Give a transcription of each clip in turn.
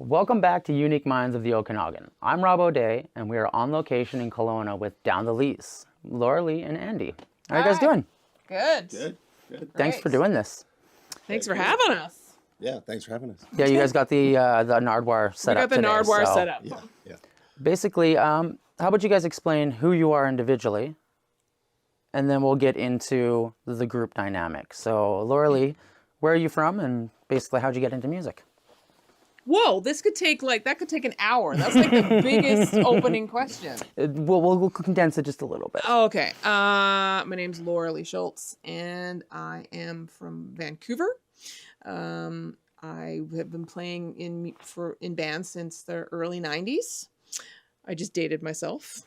Welcome back to Unique Minds of the Okanagan. I'm Robb O'Day, and we are on location in Kelowna with Down the Lease, Laura Lee and Andy. How are you guys doing? Good. Good. Thanks for doing this. Thanks for having us. Yeah, thanks for having us. Yeah, you guys got the Nardwuar set up We got the today, Nardwuar so set up. Yeah. Basically, how about you guys explain who you are individually, and then we'll get into the group dynamic. So, Laura Lee, where are you from, and basically how'd you get into music? Whoa, that could take an hour. That's like the biggest opening question. We'll condense it just a little bit. Oh, okay. My name's Laura Lee Schultz, and I am from Vancouver. I have been playing in bands since the early 90s. I just dated myself.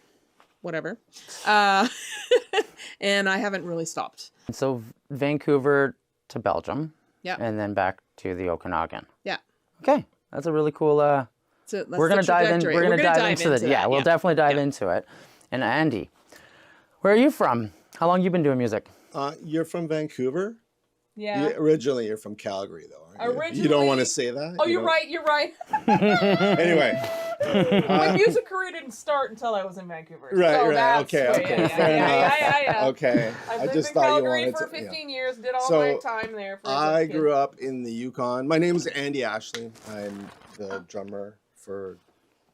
Whatever. And I haven't really stopped. So Vancouver to Belgium. Yeah. And then back to the Okanagan. Yeah. Okay. That's a really cool So we're gonna dive in. We're gonna dive into it. Yeah, we'll definitely dive into it. And Andy, where are you from? How long you been doing music? You're from Vancouver? Yeah. Originally, you're from Calgary, though, aren't you? Originally- You don't want to say that? Oh, you're right. You're right. Anyway. My music career didn't start until I was in Vancouver. Right. That's Okay. right. Fair enough. Yeah. Okay. I've I lived just in thought you Calgary wanted for to. 15 years. Did all So, my time there. I grew up in the Yukon. My name is Andy Ashley. I'm the drummer for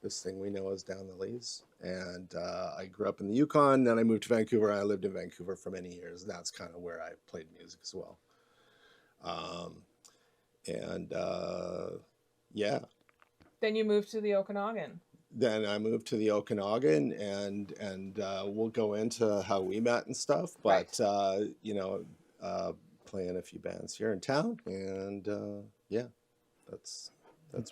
this thing we know as Down the Lease. And I grew up in the Yukon. Then I moved to Vancouver. I lived in Vancouver for many years. That's kind of where I played music as well. Yeah. Then you moved to the Okanagan. Then I moved to the Okanagan, and we'll go into how we met and stuff. But playing a few bands here in town, and that's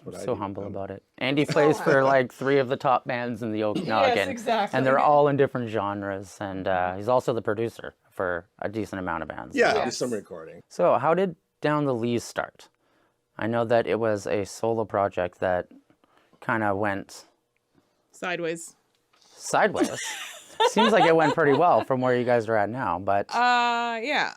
what I do. So humble about it. Andy plays for like 3 of the top bands in the Okanagan. Yes, exactly. And they're all in different genres. And he's also the producer for a decent amount of bands. Yeah, Yes. do some recording. So how did Down the Lease start? I know that it was a solo project that kind of went Sideways. sideways. Seems like it went pretty well from where you guys are at now, but Yeah.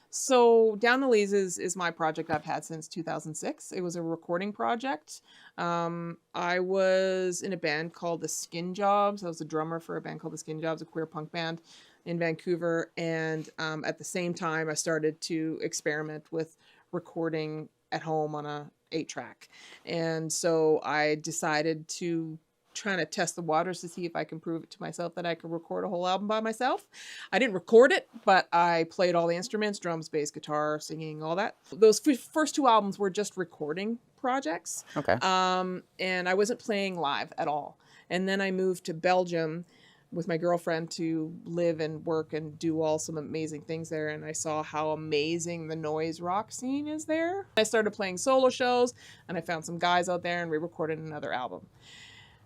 So Down the Lease is my project I've had since 2006. It was a recording project. I was in a band called the Skin Jobs. I was a drummer for a band called the Skin Jobs, a queer punk band in Vancouver. And at the same time, I started to experiment with recording at home on a 8-track. And so I decided to trying to test the waters to see if I can prove it to myself that I could record a whole album by myself. I didn't record it, but I played all the instruments, drums, bass, guitar, singing, all that. Those first 2 albums were just recording projects. okay. And I wasn't playing live at all. And then I moved to Belgium with my girlfriend to live and work and do some amazing things there. And I saw how amazing the noise rock scene is there. I started playing solo shows, and I found some guys out there, and we recorded another album.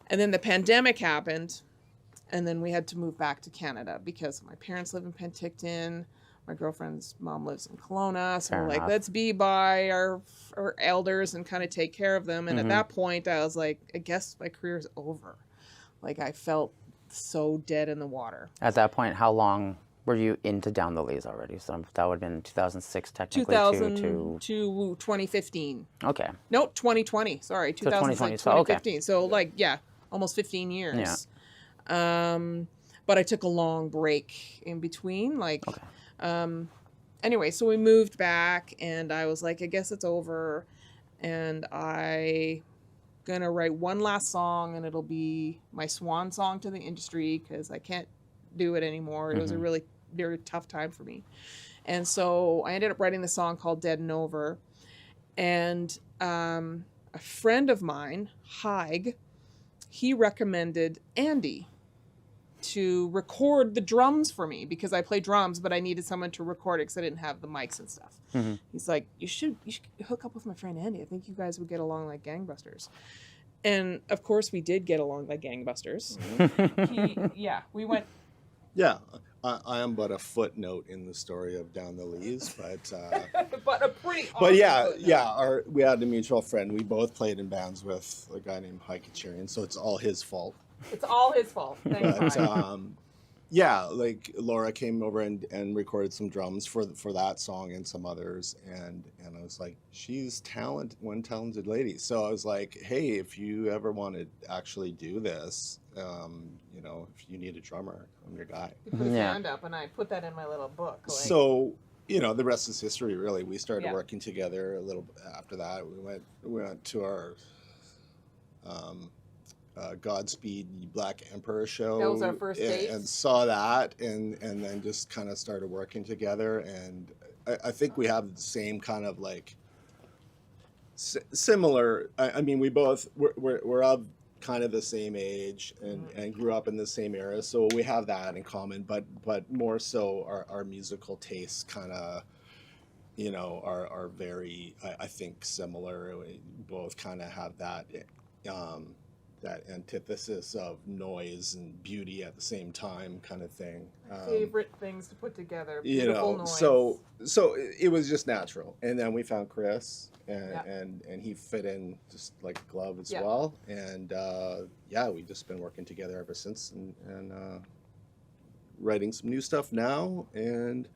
And then the pandemic happened, and then we had to move back to Canada because my parents live in Penticton. My girlfriend's mom lives in Kelowna. So Fair we're like, enough. let's be by our elders and kind of take care of them. And at that point, I was like, I guess my career's over. Like, I felt so dead in the water. At that point, how long were you into Down the Lease already? So that would have been 2006 technically 2000 to... to 2015. Okay. No, 2020. Sorry, 2020. 2015. So like, almost 15 years. Yeah. But I took a long break in between. Anyway, so we moved back, and I was like, I guess it's over. And I gonna write one last song, and it'll be my swan song to the industry because I can't do it anymore. It was a really very tough time for me. And so I ended up writing the song called Dead and Over. And a friend of mine, Haig, he recommended Andy to record the drums for me because I play drums, but I needed someone to record it because I didn't have the mics and stuff. He's like, you should hook up with my friend Andy. I think you guys would get along like gangbusters. And of course we did get along like gangbusters. We went. Yeah, I am but a footnote in the story of Down the Lease, but but a pretty. but we had a mutual friend. We both played in bands with a guy named Haig, so it's all his fault. It's all his fault. Thanks, But Mike. Yeah, like Laura came over and recorded some drums for that song and some others, and I was like, she's one talented lady. So I was like, hey, if you ever want to actually do this, you know, if you need a drummer, I'm your guy. You put his Yeah. hand up, and I put that in my little book. Like, So, you know, the rest is history, really. We started Yeah. working together a little bit after that. We went to our Godspeed Black Emperor show. That was our first date. And saw that, and then just kind of started working together. And I think we have the same kind of like similar. I mean, we're of kind of the same age and grew up in the same era, so we have that in common. But more so, our musical tastes kind of, you know, are very, I think, similar. We both kind of have that antithesis of noise and beauty at the same time, kind of thing. favorite things to put together. You Beautiful know, noise. so it was just natural, and then we found Chris, and Yeah. and he fit in just like a glove as Yeah. well, and yeah, we've just been working together ever since, and writing some new stuff now, and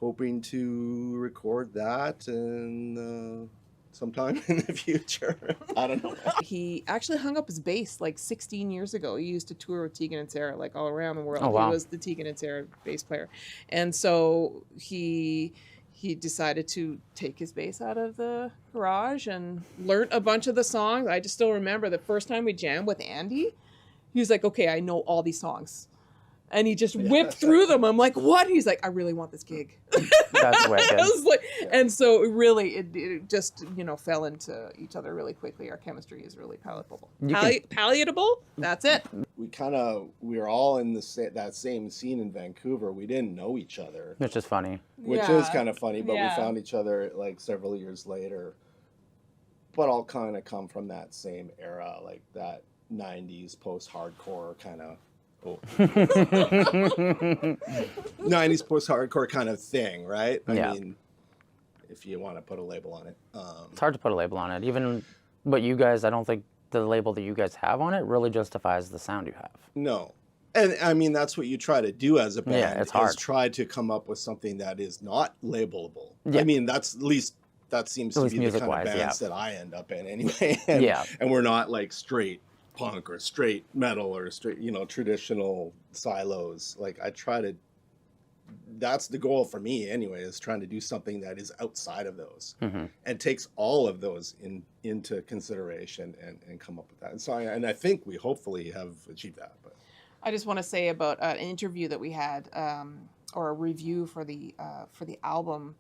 hoping to record that and sometime in the future. I don't know. He actually hung up his bass like 16 years ago. He used to tour with Tegan and Sarah like all around the world. Oh, wow. He was the Tegan and Sarah bass player. And so he decided to take his bass out of the garage and learn a bunch of the songs. I just still remember the first time we jammed with Andy. He was like, okay, I know all these songs. And he just whipped through them. I'm like, what? He's like, I really want this gig. That's wicked. I was like, and so it just, you know, fell into each other really quickly. Our chemistry is really palatable. Palatable? That's it. We were all in that same scene in Vancouver. We didn't know each other, Which is funny. which Yeah. is kind of funny, but Yeah. we found each other like several years later. But all kind of come from that same era, like that 90s post-hardcore kind of 90s post-hardcore kind of thing, right? I Yeah. mean, if you want to put a label on it. It's hard to put a label on it. Even, but you guys, I don't think the label that you guys have on it really justifies the sound you have. No. And I mean, that's what you try to do as a band. Yeah, it's hard. Is try to come up with something that is not labelable. Yeah. I mean, that seems to least be the kind of music-wise, bands yeah. that I end up in anyway. And, Yeah. And we're not like straight punk or straight metal or straight, you know, traditional silos. Like that's the goal for me anyway, is trying to do something that is outside of those and takes all of those into consideration and come up with that. And so I think we hopefully have achieved that. But I just want to say about an interview that we had, or a review for the album.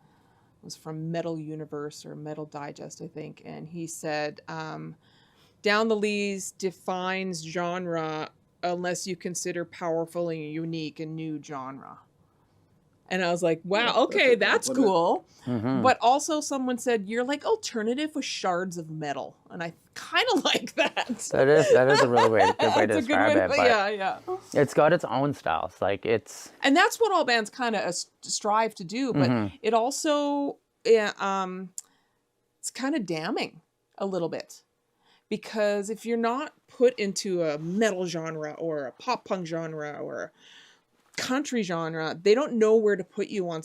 It was from Metal Universe or Metal Digest, I think. And he said, Down the Lees defines genre unless you consider powerful and unique and new genre. And I was like, wow, okay, that's cool. But also someone said, you're like alternative with shards of metal. And I kind of like that. That is a really good way to It's a good describe way, it. but But yeah. it's got its own style. It's like it's And that's what all bands kind of strive to do. But it also, it's kind of damning a little bit. Because if you're not put into a metal genre or a pop punk genre or a country genre, they don't know where to put you on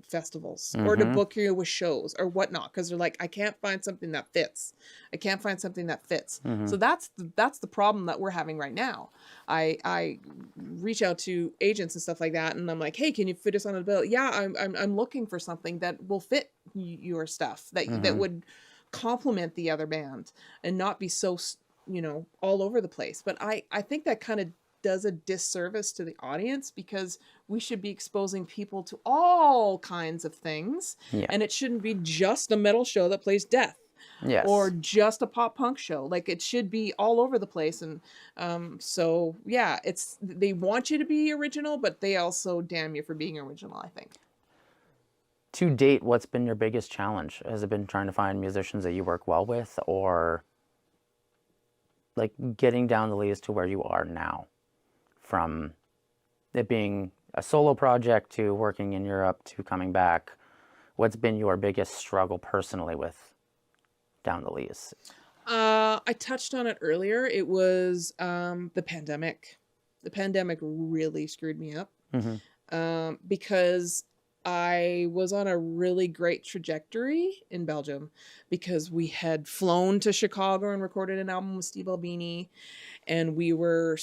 festivals or to book you with shows or whatnot. Because they're like, I can't find something that fits. I can't find something that fits. So that's the problem that we're having right now. I reach out to agents and stuff like that, and I'm like, hey, can you fit us on a bill? Yeah, I'm looking for something that will fit your stuff that would complement the other band and not be so, you know, all over the place. But I think that kind of does a disservice to the audience, because we should be exposing people to all kinds of things. Yeah. And it shouldn't be just a metal show that plays death. yes. Or just a pop punk show. Like, it should be all over the place. And so yeah, they want you to be original, but they also damn you for being original, I think. To date, what's been your biggest challenge? Has it been trying to find musicians that you work well with, or like getting down the leads to where you are now, from it being a solo project to working in Europe to coming back? What's been your biggest struggle personally with Down the Lees? I touched on it earlier. It was the pandemic. the pandemic really screwed me up, Mm-hmm. because I was on a really great trajectory in Belgium, because we had flown to Chicago and recorded an album with Steve Albini, and we were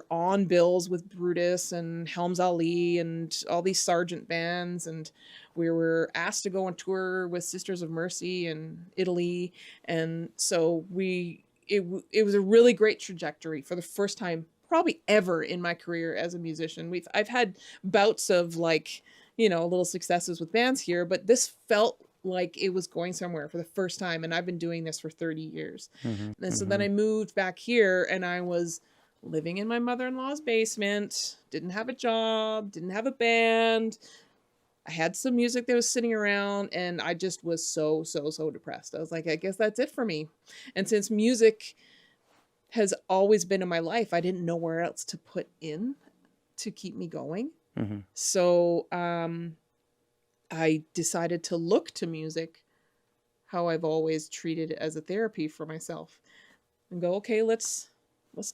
on bills with Brutus and Helms Ali and all these Sargent bands, and we were asked to go on tour with Sisters of Mercy in Italy, and so it was a really great trajectory for the first time probably ever in my career as a musician. I've had bouts of like, little successes with bands here, but this felt like it was going somewhere for the first time, and I've been doing this for 30 years. Mm-hmm. And so then I moved back here, and I was living in my mother-in-law's basement, didn't have a job, didn't have a band. I had some music that was sitting around, and I just was so depressed. I was like, I guess that's it for me. And since music has always been in my life, I didn't know where else to put in to keep me going. Mm-hmm. So I decided to look to music how I've always treated it as a therapy for myself, and go, okay, let's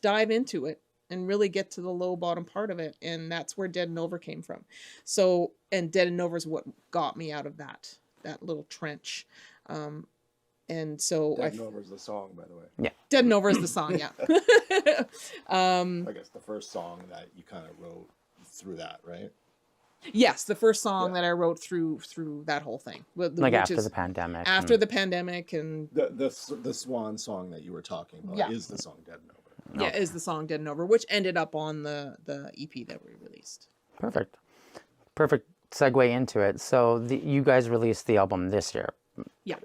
dive into it and really get to the low bottom part of it. And that's where Dead and Over came from. So, and Dead and Over is what got me out of that little trench. And so Dead and Over is the song, by the way. Yeah. Dead and Over is the song. Yeah. I guess the first song that you kind of wrote through that, right? Yes, the first song that I wrote through that whole thing, Like after the pandemic. After the pandemic, and The Swan song that you were talking about is the song Dead and Over. yeah, is the song Dead and Over, which ended up on the EP that we released. Perfect segue into it. So you guys released the album this year. Yeah.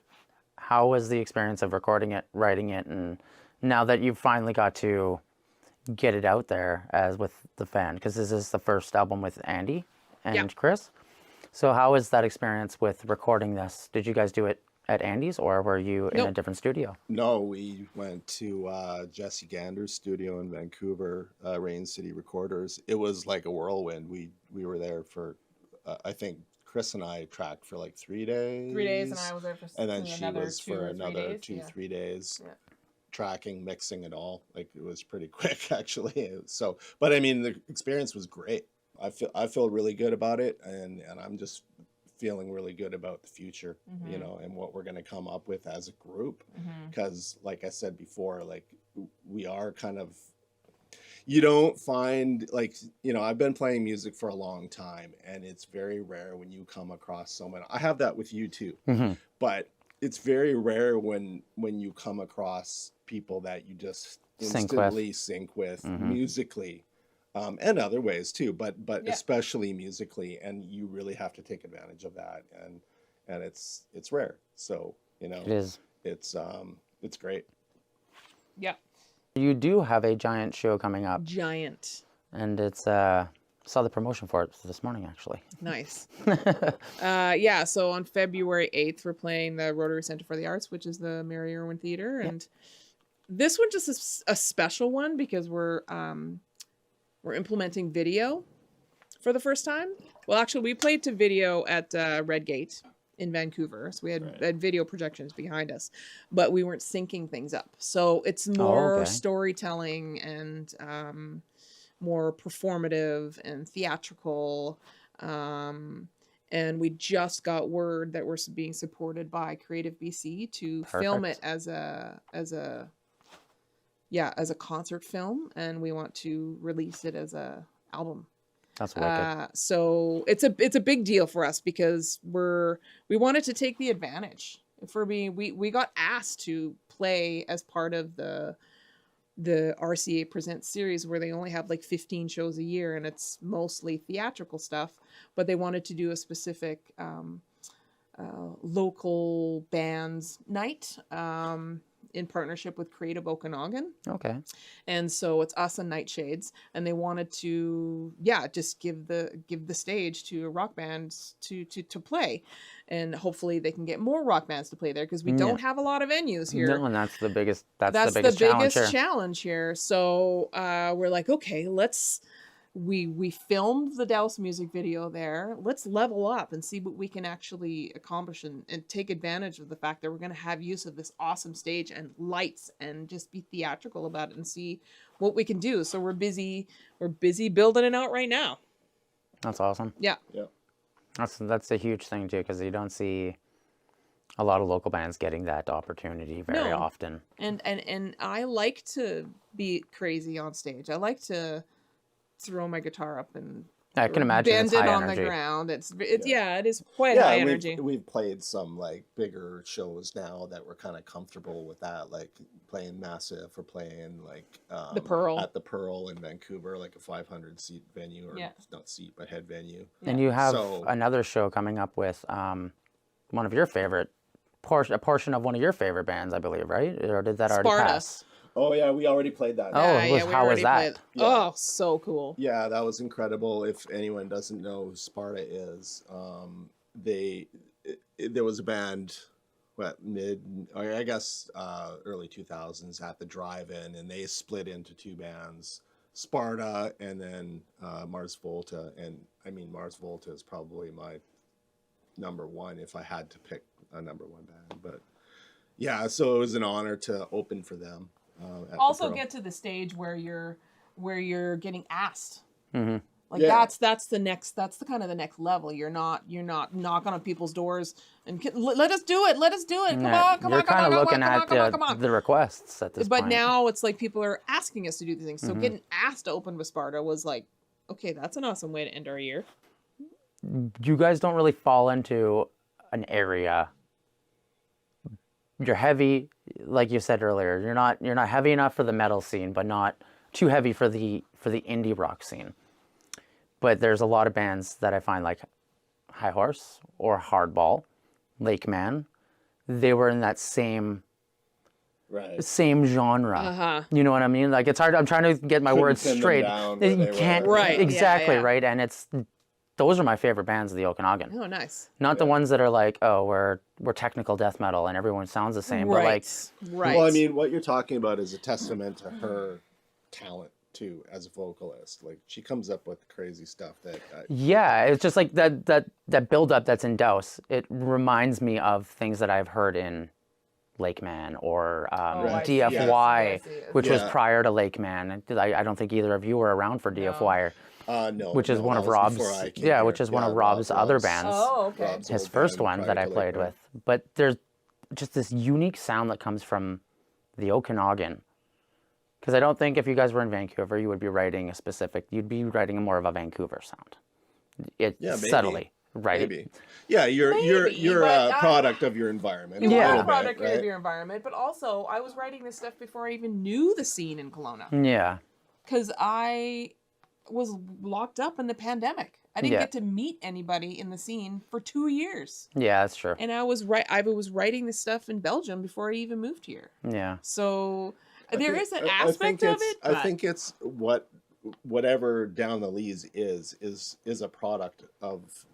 How was the experience of recording it, writing it, and now that you've finally got to get it out there as with the fan? Because this is the first album with Andy and Chris. So how was that experience with recording this? Did you guys do it at Andy's, or were you in a different studio? No, we went to Jesse Gander's studio in Vancouver, Rain City Recorders. It was like a whirlwind. We were there for, I think Chris and I tracked for like 3 days. 3 days, and I was there for and then she was for another 3 days. Yeah. Tracking, mixing it all. Like, it was pretty quick actually. So, but I mean, the experience was great. I feel really good about it, and I'm just feeling really good about the future, and what we're going to come up with as a group. Because like I said before, like, we are kind of, you don't find, like, I've been playing music for a long time, and it's very rare when you come across someone. I have that with you too, but it's very rare when you come across people that you just instantly sync with musically. And other ways too, but especially musically, and you really have to take advantage of that, and it's rare. So it is. It's great. Yeah. You do have a giant show coming up. Giant. And it's saw the promotion for it this morning actually. Nice. So on February 8th, we're playing the Rotary Center for the Arts, which is the Mary Irwin Theater, and this one just is a special one because we're implementing video for the first time. Well, actually, we played to video at Redgate in Vancouver. So we had video projections behind us, but we weren't syncing things up. So it's more storytelling and more performative and theatrical. And we just got word that we're being supported by Creative BC to film it as a concert film, and we want to release it as a album. That's wicked. So it's a big deal for us because we wanted to take the advantage. We got asked to play as part of the RCA Presents series, where they only have like 15 shows a year, and it's mostly theatrical stuff, but they wanted to do a specific local bands night in partnership with Creative Okanagan. Okay. And so it's us and Nightshades, and they wanted to just give the stage to rock bands to play, and hopefully they can get more rock bands to play there, because we don't have a lot of venues here. No, and that's the biggest challenge here. So we're like, okay, let's we filmed the Douse music video there. Let's level up and see what we can actually accomplish and take advantage of the fact that we're going to have use of this awesome stage and lights and just be theatrical about it and see what we can do. So we're busy building it out right now. That's awesome. Yeah. Yeah. That's a huge thing too, because you don't see a lot of local bands getting that opportunity very No. often. And I like to be crazy on stage. I like to throw my guitar up and I can imagine bend it's it high on energy. the ground. It is quite high energy. We've played some like bigger shows now that we're kind of comfortable with that, like playing Massive or playing like The Pearl. at the Pearl in Vancouver, like a 500 seat venue, or Yeah. not seat but head venue. And you have So- another show coming up with one of your favorite a portion of one of your favorite bands, I believe, right? Or did that already Sparta. pass? Oh yeah, we already played that. Oh, we how was already that? played. Yeah. Oh, so cool. Yeah, that was incredible. If anyone doesn't know who Sparta is, there was a band, early 2000s at the drive-in, and they split into two bands, Sparta and then Mars Volta. And I mean, Mars Volta is probably my number one if I had to pick a number one band. But yeah, so it was an honor to open for them. At Also the Pearl. get to the stage where you're getting asked. Mm-hmm. Like Yeah. that's the kind of the next level. You're not knocking on people's doors and let us do it. Let us do it. Come on, come You're on, come kind on, of come looking on, at come on, come on. the requests at this But point. now it's like people are asking us to do these things. So Mm-hmm. getting asked to open with Sparta was like, okay, that's an awesome way to end our year. You guys don't really fall into an area. You're heavy, like you said earlier. You're not heavy enough for the metal scene, but not too heavy for the indie rock scene. But there's a lot of bands that I find like High Horse or Hardball, Lake Man. They were in that same genre. Uh-huh. You know what I mean? Like it's hard. I'm trying to get my Couldn't words pin them straight. down where You they can't were. Right, yeah, exactly yeah. right. And those are my favorite bands of the Okanagan. Oh, nice. Not the ones that are like, oh, we're technical death metal and everyone sounds the same. But like, Right. Well, I mean, what you're talking about is a testament to her talent too as a vocalist. Like she comes up with crazy stuff that yeah, it's just like that build up that's in Douse. It reminds me of things that I've heard in Lake Man or I see. DFY, I see. which was Yeah. prior to Lake Man. I don't think either of you were around for DFY, no, which is one that of was Rob's. before I came Yeah, here. which is one of Rob's Rob other was- bands. Oh, okay. Rob's His old first band one prior that I to played Lake with. But there's just this unique sound that comes from the Okanagan. Because I don't think if you guys were in Vancouver, you'd be writing more of a Vancouver sound. Yeah, maybe. Subtly, right? Maybe. Yeah, you're Maybe, a but product of your environment. You a Yeah. are little a product bit, right? of your environment, but also I was writing this stuff before I even knew the scene in Kelowna. Yeah. Because I was locked up in the pandemic. I didn't Yeah. get to meet anybody in the scene for 2 years. Yeah, that's true. And I was writing this stuff in Belgium before I even moved here. Yeah. So I there think- is an I aspect think of it's- it. But I think it's whatever Down the Lees is a product of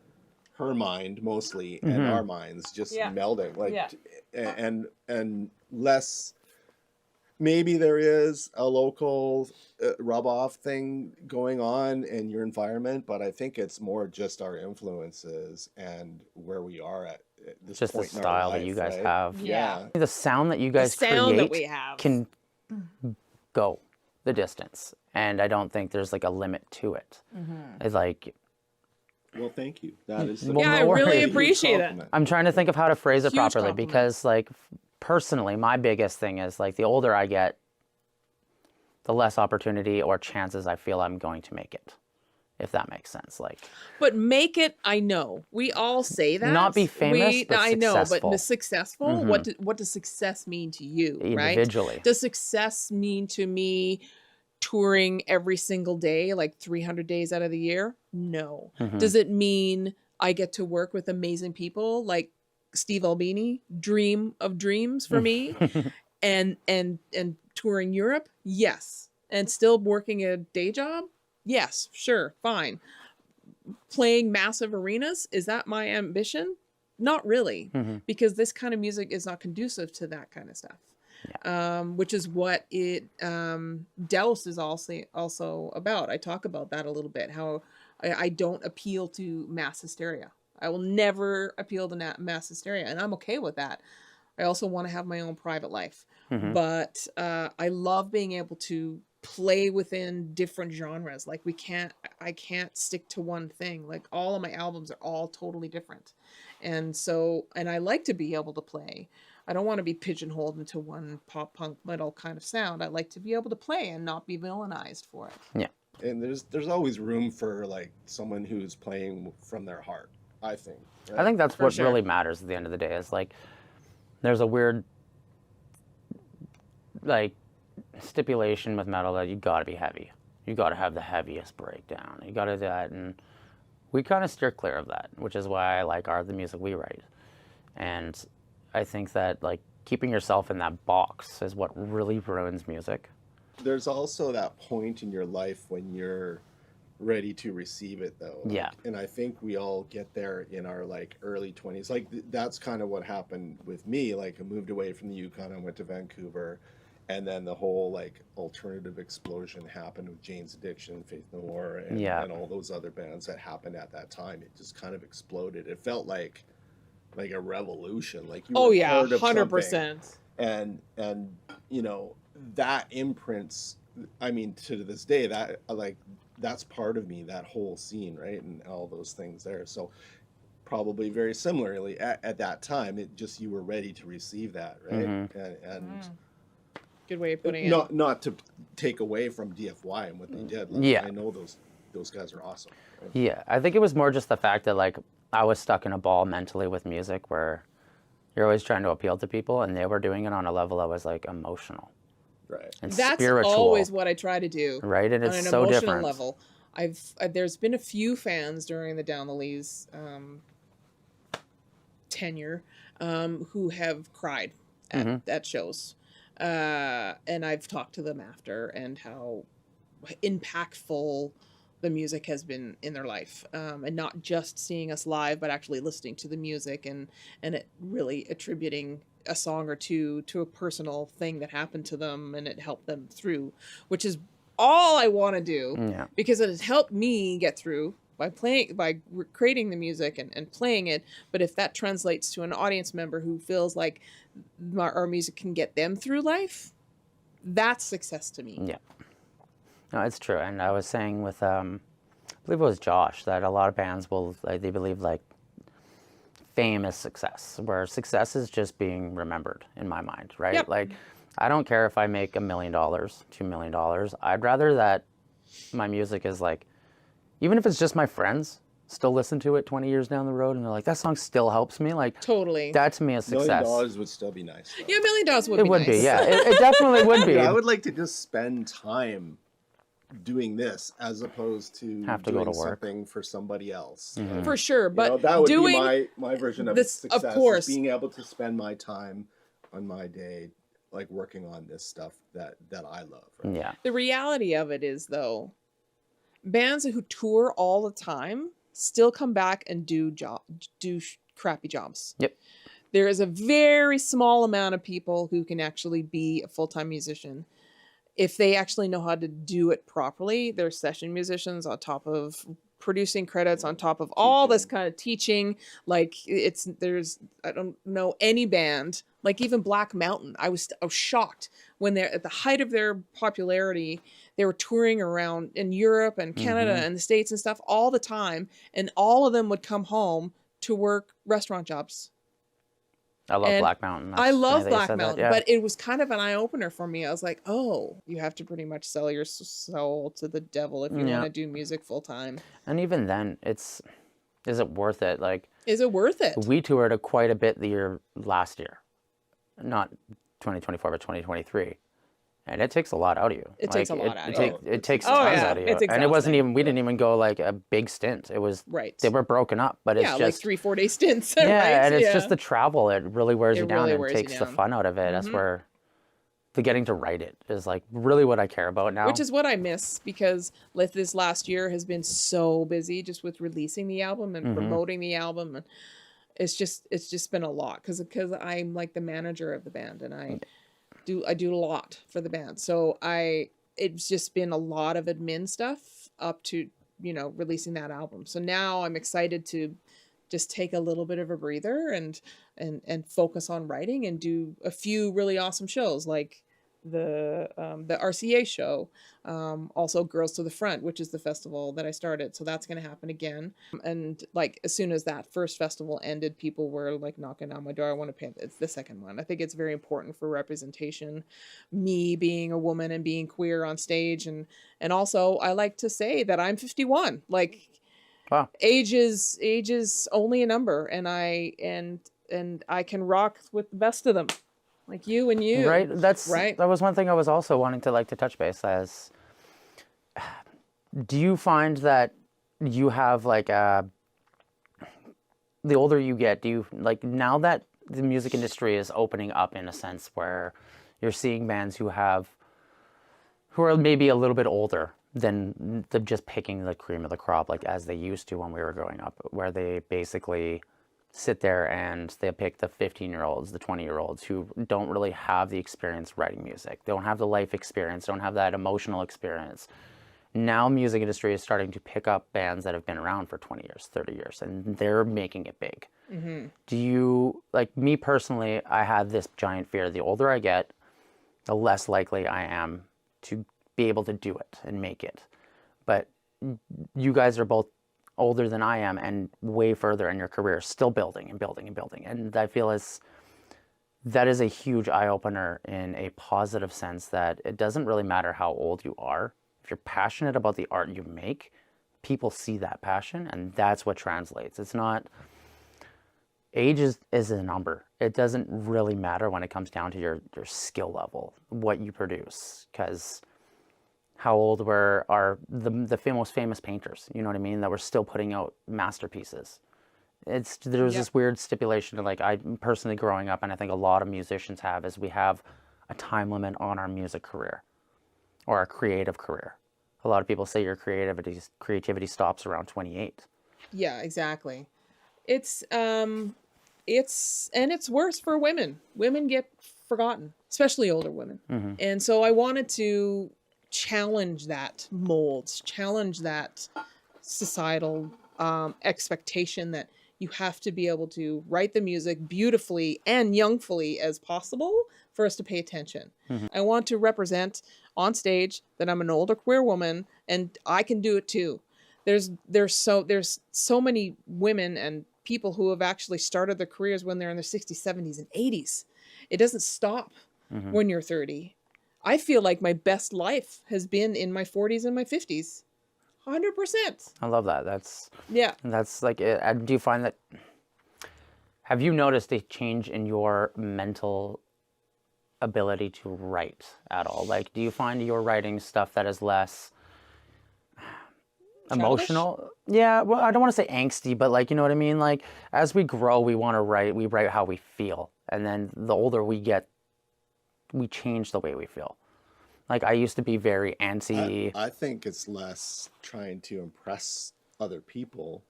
her mind mostly and our minds just Yeah. melding like Yeah. and less. Maybe there is a local rub-off thing going on in your environment, but I think it's more just our influences and where we are at this Just the point in our style that life, you guys right? have. Yeah. The sound that you the guys sound that create we have. can go the distance. And I don't think there's like a limit to it. It's like, Well, thank you. That is Well, yeah, I no really worries. appreciate it. compliment. I'm trying to think of how to phrase it Huge properly compliment. because like personally, my biggest thing is like the older I get, the less opportunity or chances I feel I'm going to make it. If that makes sense. Like, But make it, I know. We all say that. Not be famous, but I know, successful. but successful. What does success mean to you, right? individually. Does success mean to me touring every single day, like 300 days out of the year? No. Does it mean I get to work with amazing people like Steve Albini, dream of dreams for me, and touring Europe? Yes. And still working a day job? Yes, sure, fine. Playing massive arenas, is that my ambition? Not really, because this kind of music is not conducive to that kind of stuff. which is what it Douse is also about. I talk about that a little bit, how I don't appeal to mass hysteria. I will never appeal to mass hysteria, and I'm okay with that. I also want to have my own private life, but I love being able to play within different genres. Like I can't stick to one thing. Like all of my albums are all totally different, and I like to be able to play. I don't want to be pigeonholed into one pop punk metal kind of sound. I like to be able to play and not be villainized for it. Yeah. And there's always room for like someone who's playing from their heart, I think. Right? I think that's For what sure. really matters at the end of the day, is like there's a weird like stipulation with metal that you got to be heavy. You got to have the heaviest breakdown. You got to do that, and we kind of steer clear of that, which is why I like the music we write. And I think that like keeping yourself in that box is what really ruins music. There's also that point in your life when you're ready to receive it, though. Like, Yeah. And I think we all get there in our like early 20s. Like that's kind of what happened with me. Like I moved away from the Yukon, I went to Vancouver, and then the whole like alternative explosion happened with Jane's Addiction, Faith No More, and all those other bands that happened at that time. It just kind of exploded. It felt like a revolution. Like you were part of 100%. something. And you know, that imprints, I mean, to this day, that like that's part of me, that whole scene, right? And all those things there. So probably very similarly at that time, it just, you were ready to receive that, right? And good way of putting it. Not to take away from DFY and what they did. Like, I know those guys are awesome. Right? Yeah, I think it was more just the fact that like I was stuck in a ball mentally with music where you're always trying to appeal to people, and they were doing it on a level that was like emotional. Right. And That's spiritual. always what I try to do. Right, and on it's an so emotional different. level. There's been a few fans during the Down the Lees tenure who have cried at shows, and I've talked to them after and how impactful the music has been in their life, and not just seeing us live, but actually listening to the music and it really attributing a song or two to a personal thing that happened to them, and it helped them through, which is all I want to do, because it has helped me get through by creating the music and playing it. But if that translates to an audience member who feels like our music can get them through life, that's success to me. Yeah. No, it's true. And I was saying with, I believe it was Josh, that a lot of bands will, like, they believe like fame is success, where success is just being remembered in my mind, right? Yep. Like, I don't care if I make $1 million, $2 million. I'd rather that my music is like, even if it's just my friends still listen to it 20 years down the road and they're like, that song still helps me. Like, Totally. that to me is $1 success. million would still be nice. Though. Yeah, $1 million would It be would nice. be, yeah. It definitely would be. Yeah, I would like to just spend time doing this as opposed to Have to doing go to work. something for somebody else. For sure, but You know, that would doing be my version of this, success. of course, is being able to spend my time on my day, like working on this stuff that I love. Right? Yeah. the reality of it is, though, bands who tour all the time still come back and do crappy jobs. Yep. There is a very small amount of people who can actually be a full-time musician. If they actually know how to do it properly, they're session musicians on top of producing credits, on top of all this kind of teaching. Like I don't know any band, like even Black Mountain. I was shocked when they're at the height of their popularity. They were touring around in Europe and Canada and the States and stuff all the time. And all of them would come home to work restaurant jobs. I love And Black Mountain. I love They Black said that, Mountain, yeah. but it was kind of an eye-opener for me. I was like, oh, you have to pretty much sell your soul to the devil if you want to do music full-time. And even then, is it worth it? Like, Is it worth it? we toured quite a bit last year. Not 2024, but 2023. And it takes a lot out of you. It takes a lot out of you. It takes Oh, tons yeah. out of you. It's And it wasn't exhausting. even, we didn't even go like a big stint. It was, Right. they were broken up, but it's Yeah, just, like 3-4 day stints. yeah, right? and it's just the travel. It really wears It you down really and wears you takes the down. fun out of it. That's where the getting to write it is like really what I care about now. Which is what I miss, because like this last year has been so busy just with releasing the album and promoting the album, and it's just been a lot because I'm like the manager of the band, and I I do a lot for the band. So it's just been a lot of admin stuff up to, releasing that album. So now I'm excited to just take a little bit of a breather and focus on writing and do a few really awesome shows like the RCA show, also Girls to the Front, which is the festival that I started. So that's going to happen again. And like, as soon as that first festival ended, people were like knocking on my door. I want to pay. It's the second one. I think it's very important for representation, me being a woman and being queer on stage. And also I like to say that I'm 51. Like, Wow. age is only a number, and I can rock with the best of them. Like you and you. Right. Right. That was one thing I was also wanting to touch base as. Do you find that you have the older you get, do you now that the music industry is opening up in a sense where you're seeing bands who are maybe a little bit older than just picking the cream of the crop as they used to when we were growing up, where they basically sit there and they pick the 15-year-olds, the 20-year-olds who don't really have the experience writing music. They don't have the life experience, don't have that emotional experience. Now music industry is starting to pick up bands that have been around for 20 years, 30 years, and they're making it big. Mm-hmm. Do you, me personally, I have this giant fear. The older I get, the less likely I am to be able to do it and make it. But you guys are both older than I am and way further in your career, still building and building and building. And I feel that is a huge eye-opener in a positive sense, that it doesn't really matter how old you are. If you're passionate about the art you make, people see that passion, and that's what translates. It's not... Age is a number. It doesn't really matter when it comes down to your skill level, what you produce, because... how old are the most famous painters, you know what I mean, that were still putting out masterpieces. There's this weird stipulation to I personally growing up, and I think a lot of musicians have, is we have a time limit on our music career or our creative career. A lot of people say your creativity stops around 28. Yeah, exactly. It's worse for women. Women get forgotten, especially older women. Mm-hmm. And so I wanted to challenge that mold, challenge that societal expectation that you have to be able to write the music beautifully and youngfully as possible for us to pay attention. Mm-hmm. I want to represent on stage that I'm an older queer woman and I can do it too. There's so many women and people who have actually started their careers when they're in their 60s, 70s, and 80s. It doesn't stop when you're 30. I feel like my best life has been in my 40s and my 50s. 100%. I love that. That's it. Do you find that... Have you noticed a change in your mental ability to write at all? Do you find you're writing stuff that is less emotional? Childish? Yeah, well, I don't want to say angsty, but you know what I mean? As we grow, we write how we feel. And then the older we get, we change the way we feel. I used to be very antsy. I think it's less trying to impress other people.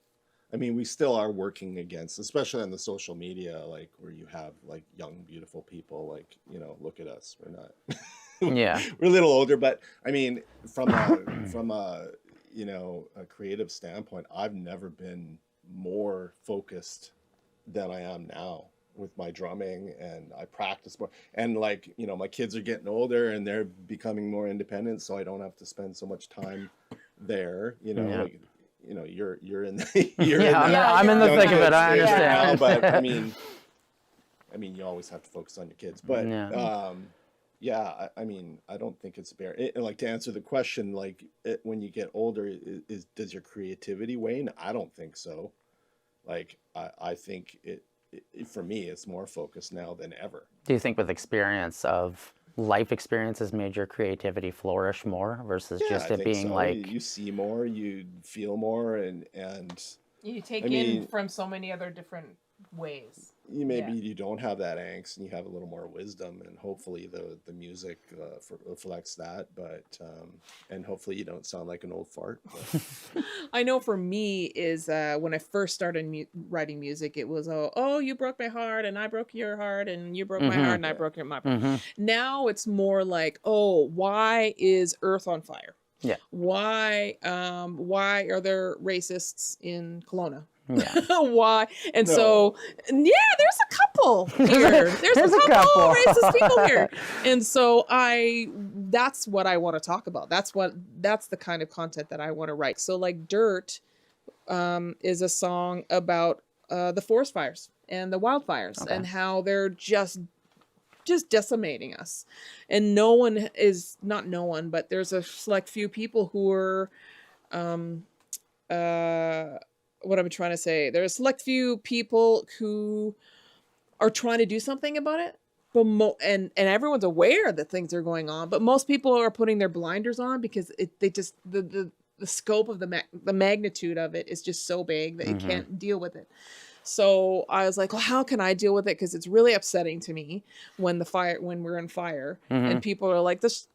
I mean, we still are working against, especially on the social media, where you have young, beautiful people, look at us. We're not, yeah, we're a little older, but I mean, from a creative standpoint, I've never been more focused than I am now with my drumming, and I practice more, and my kids are getting older and they're becoming more independent, so I don't have to spend so much time there, Yeah. You're in the I'm in the thick of it. I understand. Now, but I mean you always have to focus on your kids, but I mean, I don't think it's fair. To answer the question, when you get older, does your creativity wane? I don't think so. I think for me, it's more focused now than ever. Do you think with life experience has made your creativity flourish more versus just it being so. You see more, you feel more, and you take in from so many other different ways. maybe you don't have that angst and you have a little more wisdom, and hopefully the music reflects that. But and hopefully you don't sound like an old fart. But. I know for me is when I first started writing music, it was oh you broke my heart and I broke your heart and you broke my heart and I broke my heart. Now it's more like, oh, why is Earth on fire? Yeah. Why are there racists in Kelowna? Yeah. Why? And so, yeah, there's a couple here. There's a couple racist people here. And so that's what I want to talk about. That's the kind of content that I want to write. So like Dirt is a song about the forest fires and the wildfires and how they're just decimating us. And but there's a select few people who are what I'm trying to say. There's a select few people who are trying to do something about it, but and everyone's aware that things are going on, but most people are putting their blinders on because the scope of the magnitude of it is just so big that you can't deal with it. So I was like, well, how can I deal with it? Because it's really upsetting to me when we're in fire and people are like, just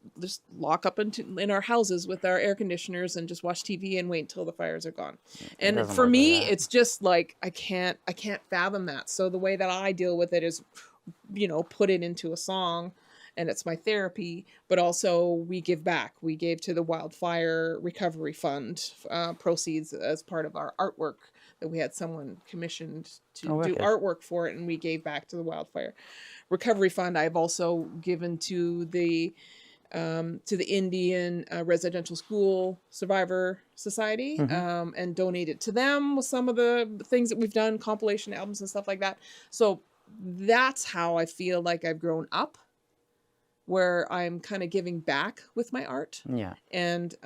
lock up in our houses with our air conditioners and just watch TV and wait until the fires are gone. And for me, it's just like, I can't fathom that. So the way that I deal with it is, put it into a song, and it's my therapy, but also we give back. We gave to the Wildfire Recovery Fund proceeds as part of our artwork that we had someone commissioned to do artwork for it, and we gave back to the Wildfire Recovery Fund. I've also given to the Indian Residential School Survivor Society and donated to them with some of the things that we've done, compilation albums and stuff like that. So that's how I feel like I've grown up, where I'm kind of giving back with my art and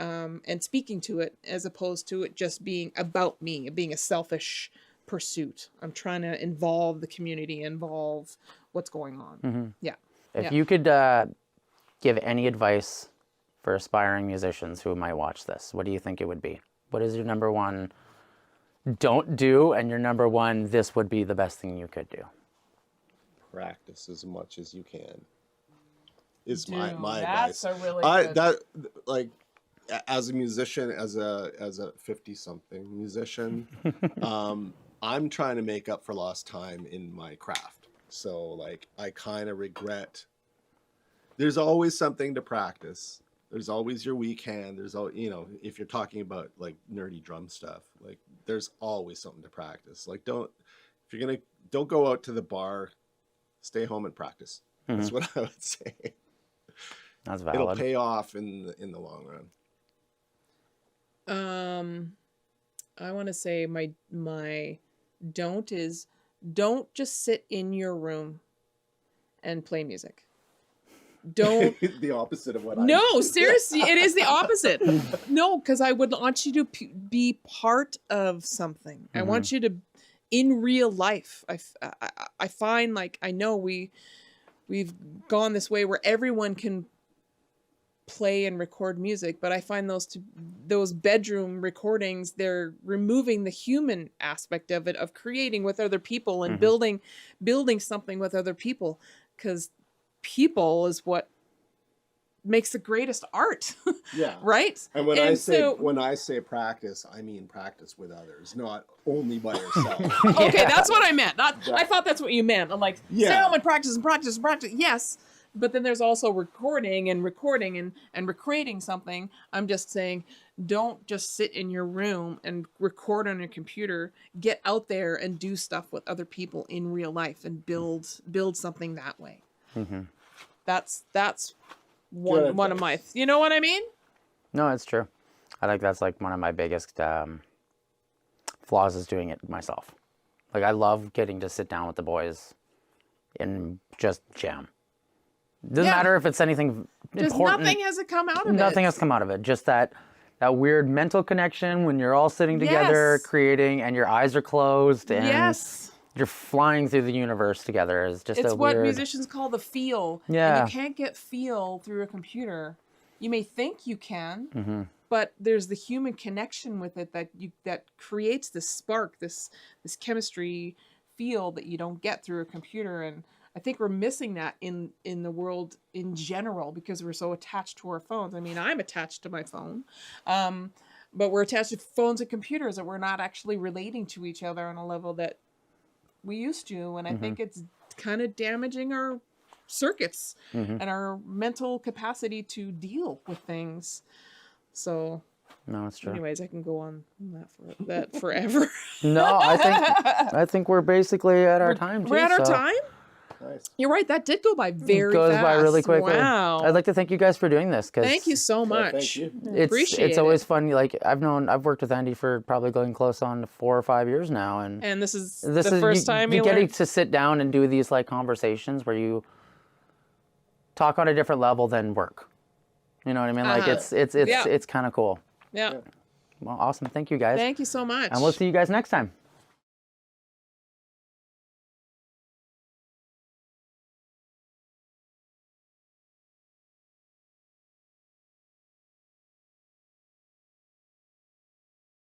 speaking to it, as opposed to it just being about me, being a selfish pursuit. I'm trying to involve the community, involve what's going on. If you could give any advice for aspiring musicians who might watch this, what do you think it would be? What is your number one don't do, and your number one this would be the best thing you could do? Practice as much as you can. Is my advice. That's a really good... as a musician, as a 50-something musician, I'm trying to make up for lost time in my craft. So like I kind of regret. There's always something to practice. There's always your weak hand. There's if you're talking about like nerdy drum stuff, like there's always something to practice. Like don't go out to the bar, stay home and practice. That's what I would say. That's valid. It'll pay off in the long run. I want to say my don't just sit in your room and play music. Don't the opposite of what No, seriously, it is the opposite. No, because I would want you to be part of something. I want you to, in real life. I find, like, I know we've gone this way where everyone can play and record music, but I find those bedroom recordings, they're removing the human aspect of it, of creating with other people and building something with other people, because people is what makes the greatest art. Yeah. Right? And when I say practice, I mean practice with others, not only by yourself. Okay, that's what I meant. I thought that's what you meant. I'm like, stay home and practice and practice and practice. Yes. But then there's also recording and recreating something. I'm just saying, don't just sit in your room and record on your computer. Get out there and do stuff with other people in real life and build something that way. That's one of my, you know what I mean? No, it's true. I think that's like one of my biggest flaws is doing it myself. Like I love getting to sit down with the boys and just jam. Doesn't matter if it's anything important. Nothing has come out of it. Nothing has come out of it. Just that weird mental connection when you're all sitting together creating and your eyes are closed and you're flying through the universe together. It's what musicians call the feel. Yeah. And you can't get feel through a computer. You may think you can, but there's the human connection with it that creates this spark, this chemistry feel that you don't get through a computer. And I think we're missing that in the world in general because we're so attached to our phones. I mean, I'm attached to my phone, but we're attached to phones and computers, and we're not actually relating to each other on a level that we used to. And I think it's kind of damaging our circuits and our mental capacity to deal with things. So No, it's true. anyways, I can go on that forever. No, I think we're basically at our time too. We're at our so time. Nice. You're right. That did go by very it goes fast. by really quickly. Wow. I'd like to thank you guys for doing this because Thank you so much. Thank you. Appreciate it's always it. fun. Like I've worked with Andy for probably going close on 4 or 5 years now, and And this is this the is first time you you getting learned. to sit down and do these like conversations where you talk on a different level than work. You know what I mean? Like Yeah. it's kind of cool. Yeah. Well, awesome. Thank you guys. Thank you so much. And we'll see you guys next time.